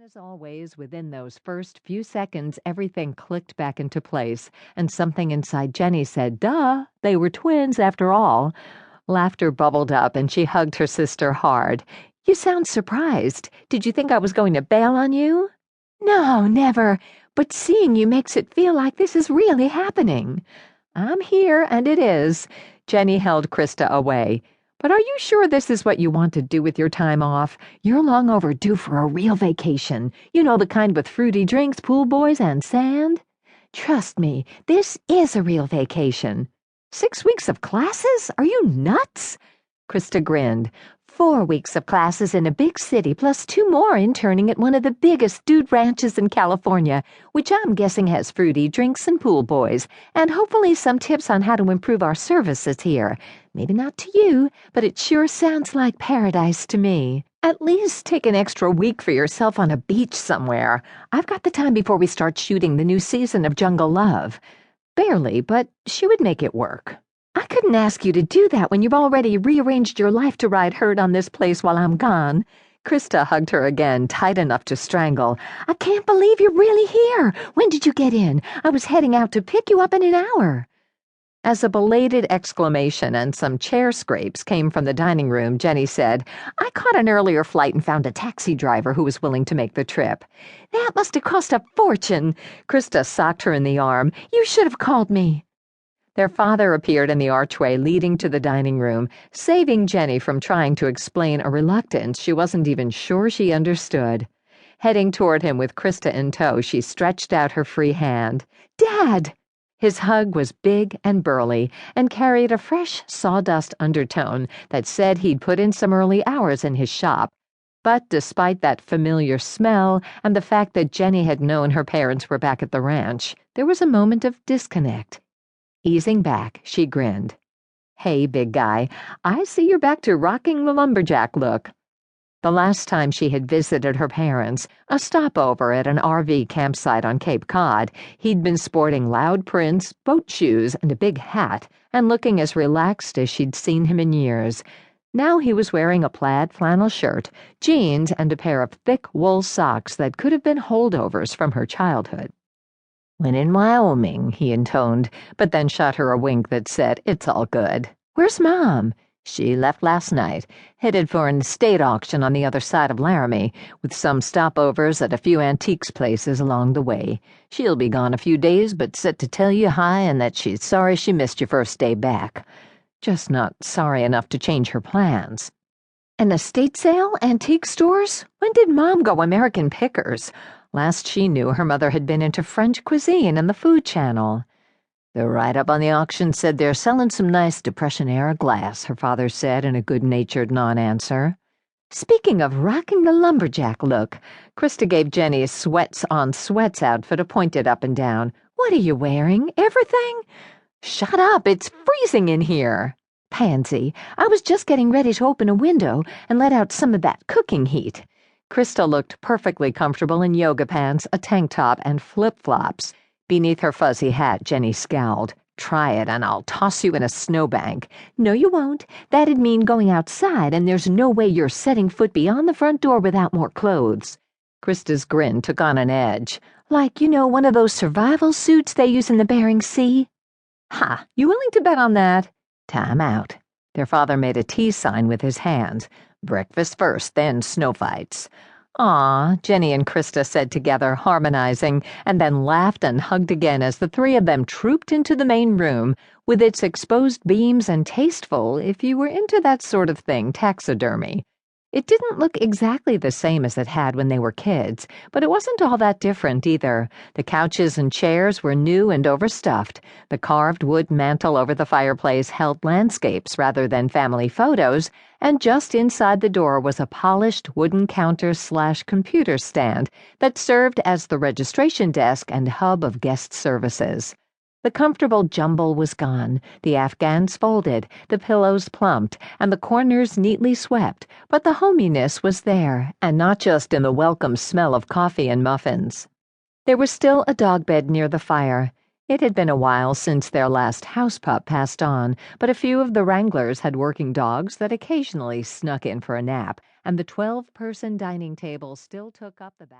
as always, within those first few seconds, everything clicked back into place, and something inside Jenny said, duh, they were twins after all. Laughter bubbled up, and she hugged her sister hard. You sound surprised. Did you think I was going to bail on you? No, never. But seeing you makes it feel like this is really happening. I'm here, and it is. Jenny held Krista away. But are you sure this is what you want to do with your time off? You're long overdue for a real vacation. You know, the kind with fruity drinks, pool boys, and sand? Trust me, this is a real vacation. 6 weeks of classes? Are you nuts? Krista grinned. 4 weeks of classes in a big city, plus 2 more interning at one of the biggest dude ranches in California, which I'm guessing has fruity drinks and pool boys, and hopefully some tips on how to improve our services here. Maybe not to you, but it sure sounds like paradise to me. At least take an extra week for yourself on a beach somewhere. I've got the time before we start shooting the new season of Jungle Love. Barely, but she would make it work. I couldn't ask you to do that when you've already rearranged your life to ride herd on this place while I'm gone. Krista hugged her again, tight enough to strangle. I can't believe you're really here. When did you get in? I was heading out to pick you up in an hour. As a belated exclamation and some chair scrapes came from the dining room, Jenny said, I caught an earlier flight and found a taxi driver who was willing to make the trip. That must have cost a fortune. Krista socked her in the arm. You should have called me. Their father appeared in the archway leading to the dining room, saving Jenny from trying to explain a reluctance she wasn't even sure she understood. Heading toward him with Krista in tow, she stretched out her free hand. Dad! His hug was big and burly and carried a fresh sawdust undertone that said he'd put in some early hours in his shop. But despite that familiar smell and the fact that Jenny had known her parents were back at the ranch, there was a moment of disconnect. Easing back, she grinned. Hey, big guy, I see you're back to rocking the lumberjack look. The last time she had visited her parents, a stopover at an RV campsite on Cape Cod, he'd been sporting loud prints, boat shoes, and a big hat, and looking as relaxed as she'd seen him in years. Now he was wearing a plaid flannel shirt, jeans, and a pair of thick wool socks that could have been holdovers from her childhood. When in Wyoming, he intoned, but then shot her a wink that said, it's all good. Where's Mom? She left last night, headed for an estate auction on the other side of Laramie, with some stopovers at a few antiques places along the way. She'll be gone a few days, but set to tell you hi and that she's sorry she missed your first day back. Just not sorry enough to change her plans. An estate sale? Antique stores? When did Mom go American Pickers? Last she knew, her mother had been into French cuisine and the Food Channel. The write-up on the auction said they're selling some nice Depression-era glass, her father said in a good-natured non-answer. Speaking of rocking the lumberjack look, Krista gave Jenny a sweats-on-sweats outfit a pointed up and down. What are you wearing? Everything? Shut up, it's freezing in here. Pansy, I was just getting ready to open a window and let out some of that cooking heat. Krista looked perfectly comfortable in yoga pants, a tank top, and flip-flops. Beneath her fuzzy hat, Jenny scowled. Try it, and I'll toss you in a snowbank. No, you won't. That'd mean going outside, and there's no way you're setting foot beyond the front door without more clothes. Krista's grin took on an edge. Like, you know, one of those survival suits they use in the Bering Sea? Ha, you willing to bet on that? Time out. Their father made a T sign with his hands. Breakfast first, then snow fights. Aw, Jenny and Krista said together, harmonizing, and then laughed and hugged again as the three of them trooped into the main room, with its exposed beams and tasteful, if you were into that sort of thing, taxidermy. It didn't look exactly the same as it had when they were kids, but it wasn't all that different either. The couches and chairs were new and overstuffed. The carved wood mantel over the fireplace held landscapes rather than family photos, and just inside the door was a polished wooden counter/computer stand that served as the registration desk and hub of guest services. The comfortable jumble was gone, the afghans folded, the pillows plumped, and the corners neatly swept, but the hominess was there, and not just in the welcome smell of coffee and muffins. There was still a dog bed near the fire. It had been a while since their last house pup passed on, but a few of the wranglers had working dogs that occasionally snuck in for a nap, and the 12-person dining table still took up the back.